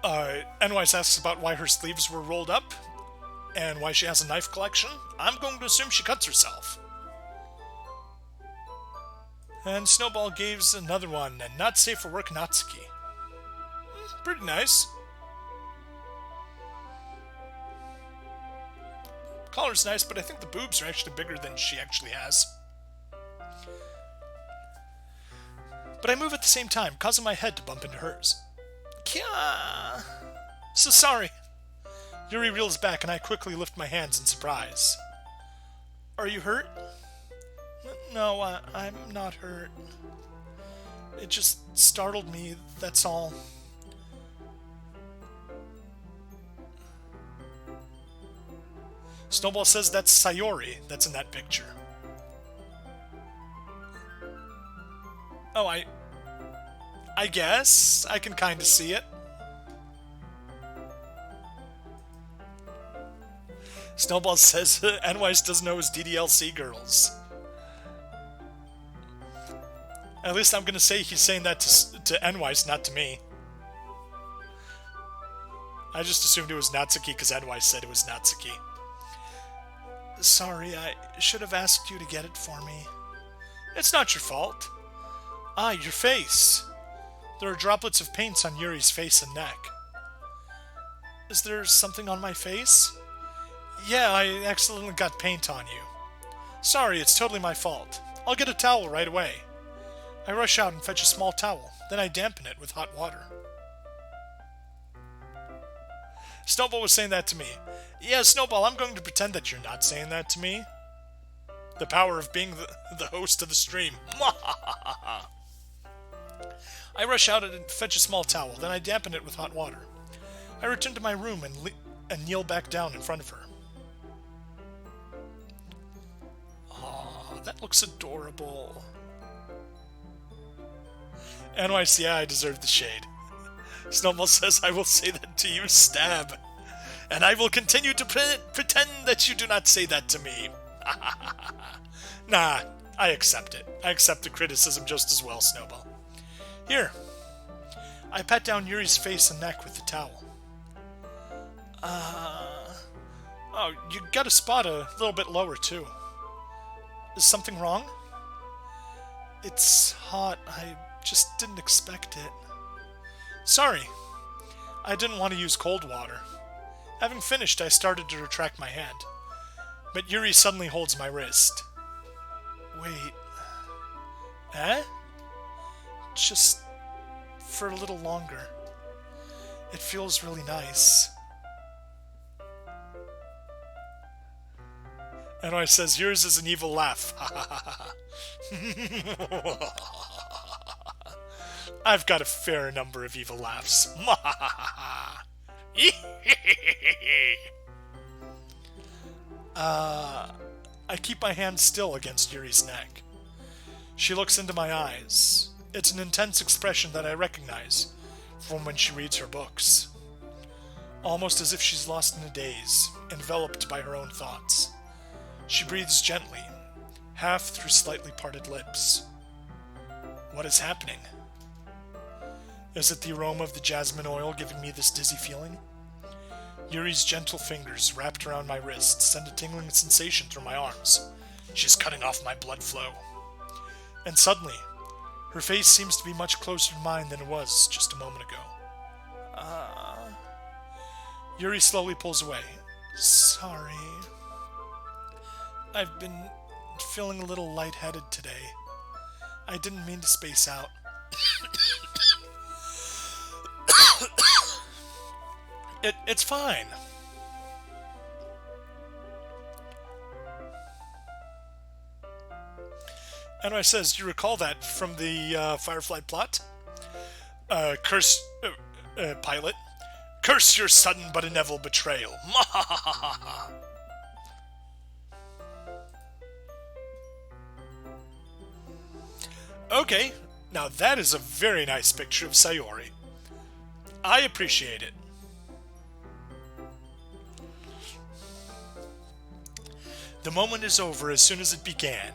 NY asks about why her sleeves were rolled up, and why she has a knife collection. I'm going to assume she cuts herself. And Snowball gives another one, and not safe for work Natsuki. Pretty nice. Collar's nice, but I think the boobs are actually bigger than she actually has. But I move at the same time, causing my head to bump into hers. Kya! So sorry. Yuri reels back, and I quickly lift my hands in surprise. Are you hurt? No, I'm not hurt. It just startled me, that's all. Snowball says that's Sayori that's in that picture. Oh, I guess I can kind of see it. Snowball says NYS doesn't know his DDLC girls. At least I'm going to say he's saying that to NYS, not to me. I just assumed it was Natsuki because NYS said it was Natsuki. Sorry, I should have asked you to get it for me. It's not your fault. Ah, your face. There are droplets of paint on Yuri's face and neck. Is there something on my face? Yeah, I accidentally got paint on you. Sorry, it's totally my fault. I'll get a towel right away. I rush out and fetch a small towel, then I dampen it with hot water. Snowball was saying that to me. Yeah, Snowball, I'm going to pretend that you're not saying that to me. The power of being the host of the stream. I rush out and fetch a small towel, then I dampen it with hot water. I return to my room and kneel back down in front of her. Aw, that looks adorable. NYC, yeah, I deserve the shade. Snowball says, I will say that to you, stab. And I will continue to pretend that you do not say that to me. Nah, I accept it. I accept the criticism just as well, Snowball. Here. I pat down Yuri's face and neck with the towel. Oh, you got a spot a little bit lower, too. Is something wrong? It's hot. I just didn't expect it. Sorry. I didn't want to use cold water. Having finished, I started to retract my hand. But Yuri suddenly holds my wrist. Wait. Eh? Just for a little longer. It feels really nice. And I says, yours is an evil laugh. I've got a fair number of evil laughs. I keep my hand still against Yuri's neck. She looks into my eyes. It's an intense expression that I recognize from when she reads her books. Almost as if she's lost in a daze, enveloped by her own thoughts. She breathes gently, half through slightly parted lips. What is happening? Is it the aroma of the jasmine oil giving me this dizzy feeling? Yuri's gentle fingers wrapped around my wrist send a tingling sensation through my arms. She's cutting off my blood flow. And suddenly, her face seems to be much closer to mine than it was just a moment ago. Yuri slowly pulls away. Sorry. I've been feeling a little lightheaded today. I didn't mean to space out. It's fine. Anyway, says, do you recall that from the Firefly plot? Pilot. Curse your sudden but inevitable betrayal. Okay, now that is a very nice picture of Sayori. I appreciate it. The moment is over as soon as it began,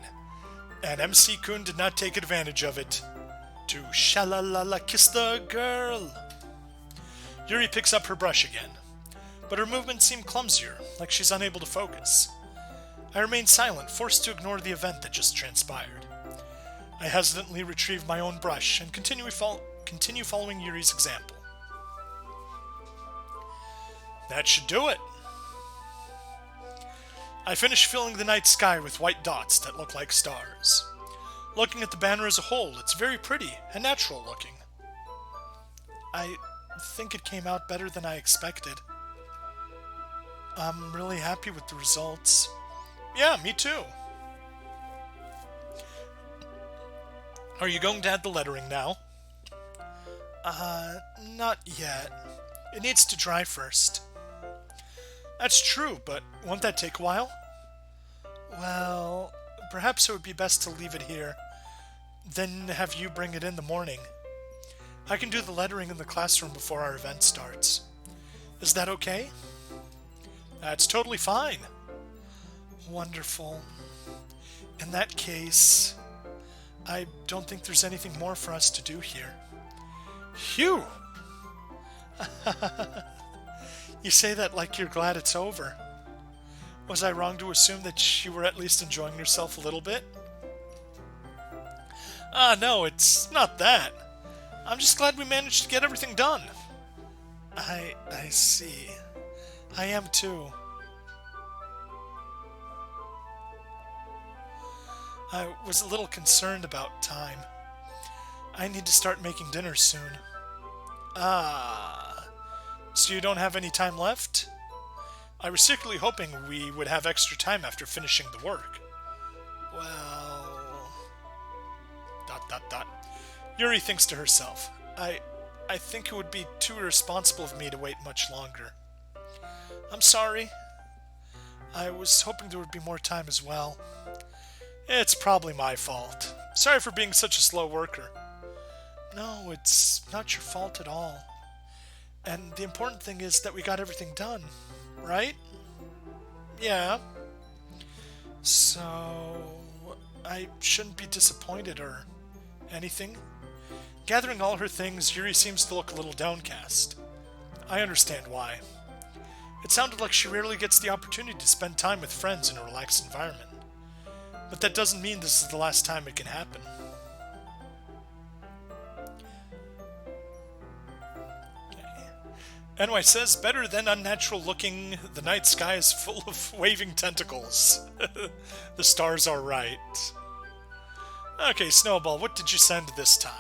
and MC-kun did not take advantage of it to sha-la-la-la kiss the girl. Yuri picks up her brush again, but her movements seem clumsier, like she's unable to focus. I remain silent, forced to ignore the event that just transpired. I hesitantly retrieve my own brush and continue following Yuri's example. That should do it. I finish filling the night sky with white dots that look like stars. Looking at the banner as a whole, it's very pretty and natural looking. I think it came out better than I expected. I'm really happy with the results. Yeah, me too. Are you going to add the lettering now? Not yet. It needs to dry first. That's true, but won't that take a while? Well, perhaps it would be best to leave it here, then have you bring it in the morning. I can do the lettering in the classroom before our event starts. Is that okay? That's totally fine. Wonderful. In that case, I don't think there's anything more for us to do here. Phew! You say that like you're glad it's over. Was I wrong to assume that you were at least enjoying yourself a little bit? No, it's not that. I'm just glad we managed to get everything done. I see. I am too. I was a little concerned about time. I need to start making dinner soon. So you don't have any time left? I was secretly hoping we would have extra time after finishing the work. Well... ... Yuri thinks to herself. I think it would be too irresponsible of me to wait much longer. I'm sorry. I was hoping there would be more time as well. It's probably my fault. Sorry for being such a slow worker. No, it's not your fault at all. And the important thing is that we got everything done, right? Yeah. So, I shouldn't be disappointed or anything. Gathering all her things, Yuri seems to look a little downcast. I understand why. It sounded like she rarely gets the opportunity to spend time with friends in a relaxed environment. But that doesn't mean this is the last time it can happen. Anyway says, better than unnatural looking. The night sky is full of waving tentacles. The stars are right. Okay, Snowball, what did you send this time?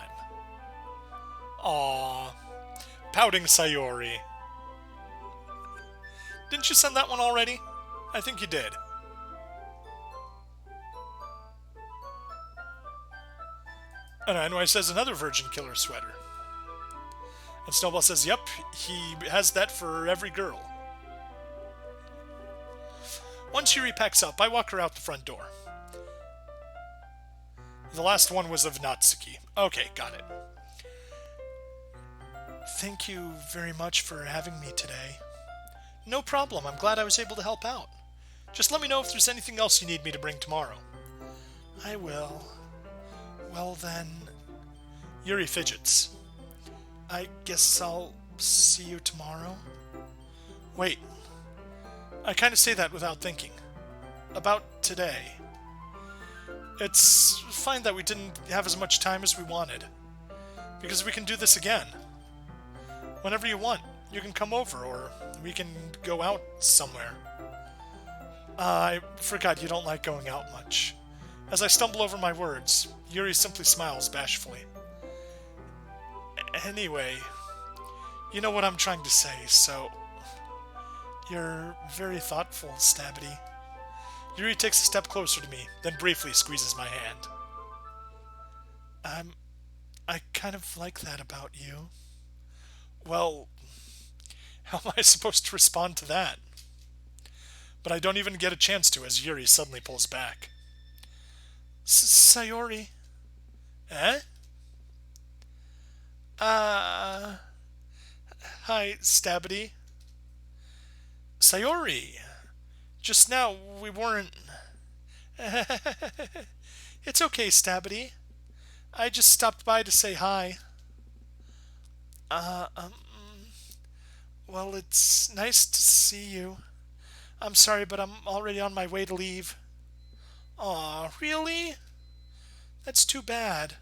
Aww. Pouting Sayori. Didn't you send that one already? I think you did. And anyway says another Virgin Killer sweater. And Snowball says, yep, he has that for every girl. Once Yuri packs up, I walk her out the front door. The last one was of Natsuki. Okay, got it. Thank you very much for having me today. No problem, I'm glad I was able to help out. Just let me know if there's anything else you need me to bring tomorrow. I will. Well then... Yuri fidgets. I guess I'll see you tomorrow? Wait. I kind of say that without thinking. About today. It's fine that we didn't have as much time as we wanted. Because we can do this again. Whenever you want, you can come over, or we can go out somewhere. I forgot you don't like going out much. As I stumble over my words, Yuri simply smiles bashfully. Anyway, you know what I'm trying to say, so... You're very thoughtful, Stabity. Yuri takes a step closer to me, then briefly squeezes my hand. I kind of like that about you. Well, how am I supposed to respond to that? But I don't even get a chance to as Yuri suddenly pulls back. Sayori. Eh? Hi, Stabity. Sayori. Just now, we weren't... It's okay, Stabity. I just stopped by to say hi. Well, it's nice to see you. I'm sorry, but I'm already on my way to leave. Aw, really? That's too bad.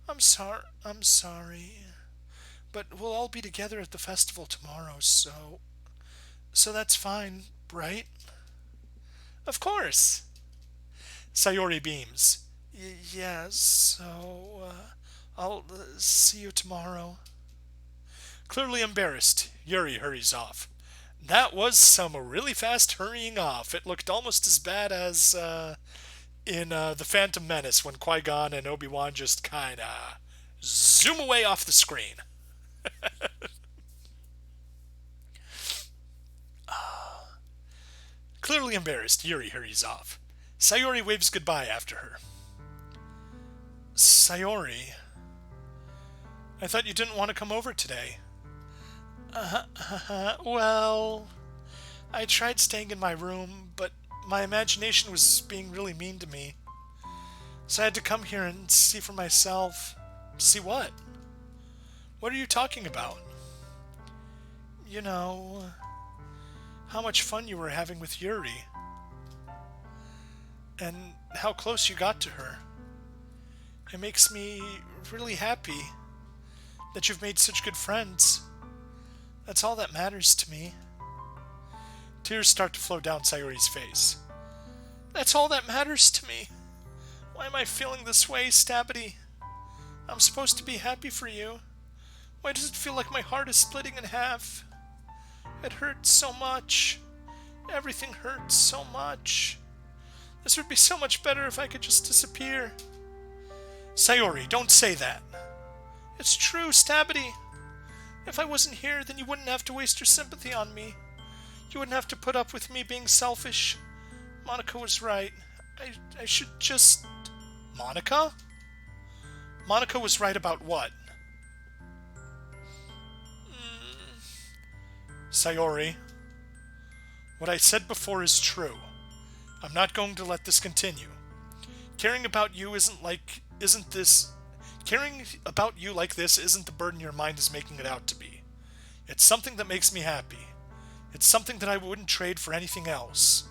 I'm sorry. But we'll all be together at the festival tomorrow, so that's fine, right? Of course. Sayori beams. Yes, so, I'll see you tomorrow. Clearly embarrassed, Yuri hurries off. That was some really fast hurrying off. It looked almost as bad as, in The Phantom Menace when Qui-Gon and Obi-Wan just kinda zoom away off the screen. Clearly embarrassed, Yuri hurries off. Sayori waves goodbye after her. Sayori, I thought you didn't want to come over today. Well, I tried staying in my room, but my imagination was being really mean to me. So I had to come here and see for myself. See what? What are you talking about? You know, how much fun you were having with Yuri. And how close you got to her. It makes me really happy that you've made such good friends. That's all that matters to me. Tears start to flow down Sayori's face. That's all that matters to me. Why am I feeling this way, Stabity? I'm supposed to be happy for you. Why does it feel like my heart is splitting in half? It hurts so much. Everything hurts so much. This would be so much better if I could just disappear. Sayori, don't say that. It's true, Stabity. If I wasn't here, then you wouldn't have to waste your sympathy on me. You wouldn't have to put up with me being selfish. Monica was right. I should just... Monica? Monica was right about what? Sayori, what I said before is true. I'm not going to let this continue. Caring about you Caring about you like this isn't the burden your mind is making it out to be. It's something that makes me happy. It's something that I wouldn't trade for anything else.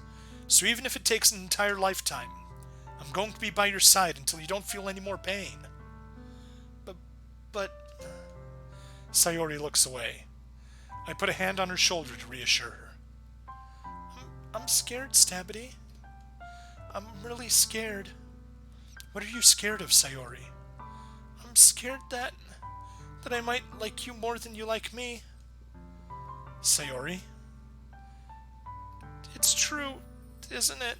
So even if it takes an entire lifetime, I'm going to be by your side until you don't feel any more pain. But... Sayori looks away. I put a hand on her shoulder to reassure her. I'm scared, Stabity. I'm really scared. What are you scared of, Sayori? I'm scared that I might like you more than you like me. Sayori? It's true, isn't it?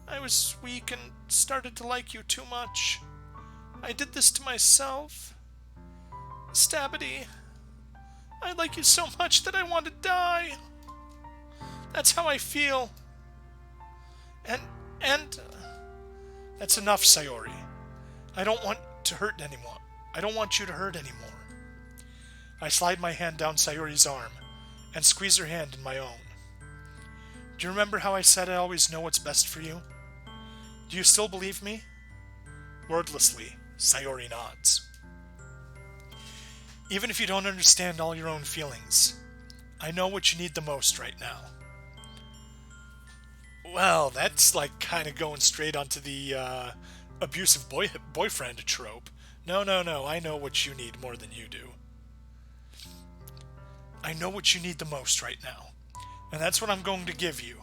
I was weak and started to like you too much. I did this to myself. Stabity, I like you so much that I want to die. That's how I feel. And that's enough, Sayori. I don't want to hurt anymore. I don't want you to hurt anymore. I slide my hand down Sayori's arm and squeeze her hand in my own. Do you remember how I said I always know what's best for you? Do you still believe me? Wordlessly, Sayori nods. Even if you don't understand all your own feelings, I know what you need the most right now. Well, that's like kind of going straight onto the abusive boyfriend trope. No, I know what you need more than you do. I know what you need the most right now, and that's what I'm going to give you.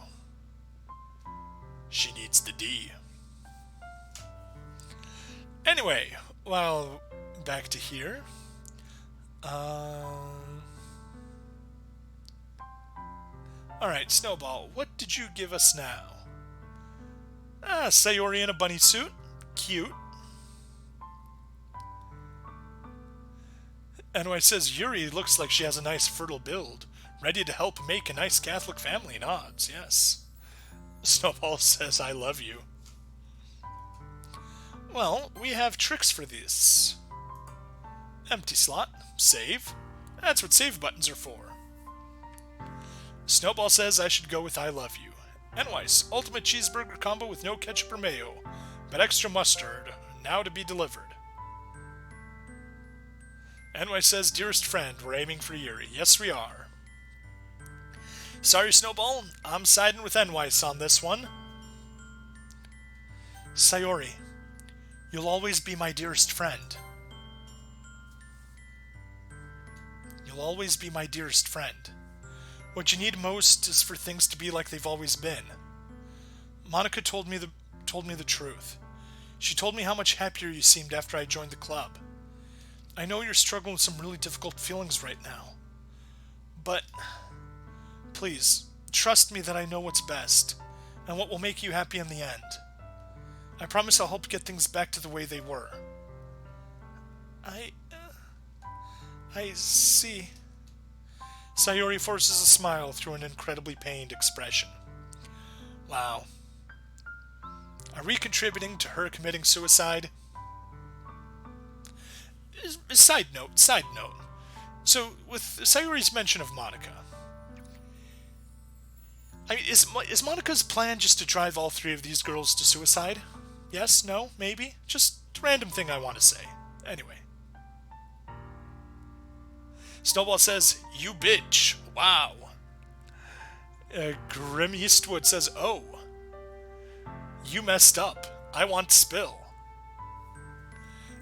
She needs the D. Anyway, well, back to here. Alright, Snowball, what did you give us now? Sayori in a bunny suit. Cute. Anyway, says Yuri looks like she has a nice fertile build, ready to help make a nice Catholic family. Nods, yes. Snowball says, I love you. Well, we have tricks for this. Empty slot. Save. That's what save buttons are for. Snowball says I should go with I love you. Enweiss, ultimate cheeseburger combo with no ketchup or mayo, but extra mustard, now to be delivered. Enweiss says, dearest friend, we're aiming for Yuri. Yes, we are. Sorry, Snowball, I'm siding with Enweiss on this one. Sayori, you'll always be my dearest friend. You'll always be my dearest friend. What you need most is for things to be like they've always been. Monica told me the truth. She told me how much happier you seemed after I joined the club. I know you're struggling with some really difficult feelings right now. But please, trust me that I know what's best and what will make you happy in the end. I promise I'll help get things back to the way they were. I see. Sayori forces a smile through an incredibly pained expression. Wow. Are we contributing to her committing suicide? Side note. So, with Sayori's mention of Monica, I mean, is Monica's plan just to drive all three of these girls to suicide? Yes? No? Maybe? Just a random thing I want to say. Anyway. Snowball says, you bitch. Wow. Grim Eastwood says, oh. You messed up. I want spill.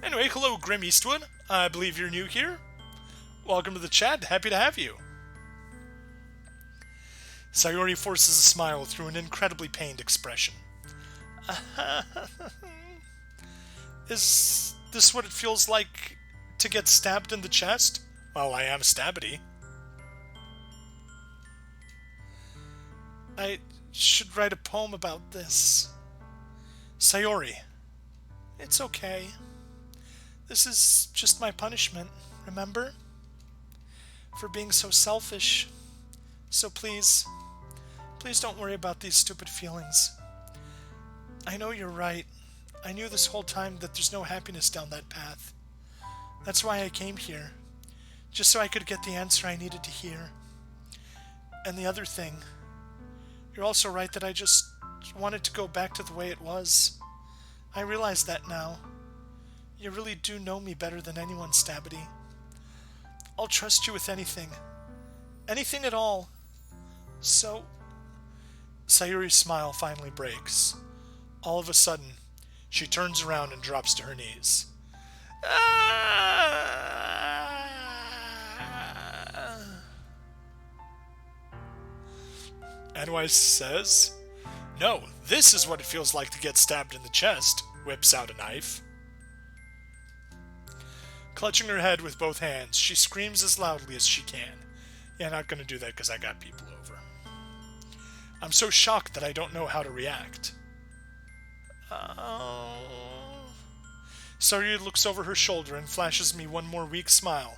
Anyway, hello Grim Eastwood. I believe you're new here. Welcome to the chat. Happy to have you. Sayori forces a smile through an incredibly pained expression. Is this what it feels like to get stabbed in the chest? Well, I am Stabity. I should write a poem about this. Sayori, it's okay. This is just my punishment, remember? For being so selfish. So please don't worry about these stupid feelings. I know you're right. I knew this whole time that there's no happiness down that path. That's why I came here. Just so I could get the answer I needed to hear. And the other thing, you're also right that I just wanted to go back to the way it was. I realize that now. You really do know me better than anyone, Stabity. I'll trust you with anything. Anything at all. So... Sayori's smile finally breaks. All of a sudden, she turns around and drops to her knees. NY says, "No, this is what it feels like to get stabbed in the chest," whips out a knife. Clutching her head with both hands, she screams as loudly as she can. Yeah, not gonna do that because I got people over. I'm so shocked that I don't know how to react. Sayori looks over her shoulder and flashes me one more weak smile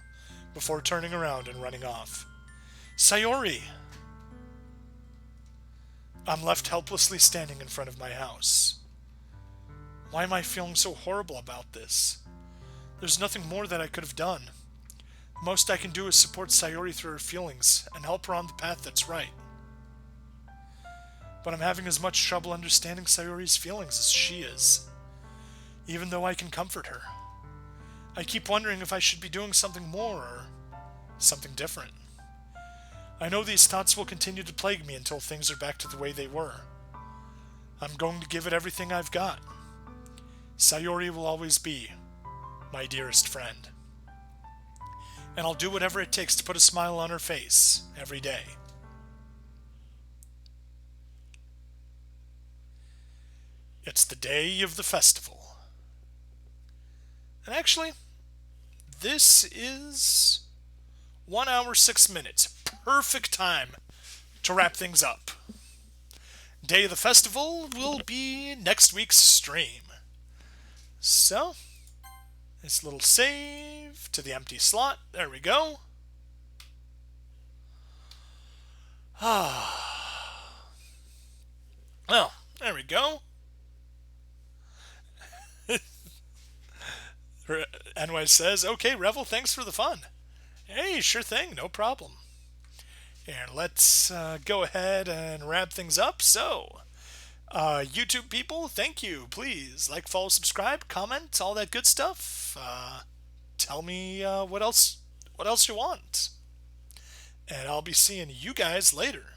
before turning around and running off. Sayori! I'm left helplessly standing in front of my house. Why am I feeling so horrible about this? There's nothing more that I could have done. The most I can do is support Sayori through her feelings and help her on the path that's right. But I'm having as much trouble understanding Sayori's feelings as she is, even though I can comfort her. I keep wondering if I should be doing something more or something different. I know these thoughts will continue to plague me until things are back to the way they were. I'm going to give it everything I've got. Sayori will always be my dearest friend. And I'll do whatever it takes to put a smile on her face every day. It's the day of the festival. And actually, this is 1 hour 6 minutes. Perfect time to wrap things up. Day of the festival will be next week's stream. So, this little save to the empty slot. There we go. Well, there we go. NY says, "Okay, Revel, thanks for the fun." Hey, sure thing, no problem. And let's go ahead and wrap things up. So, YouTube people, thank you. Please like, follow, subscribe, comment, all that good stuff. Tell me what else you want. And I'll be seeing you guys later.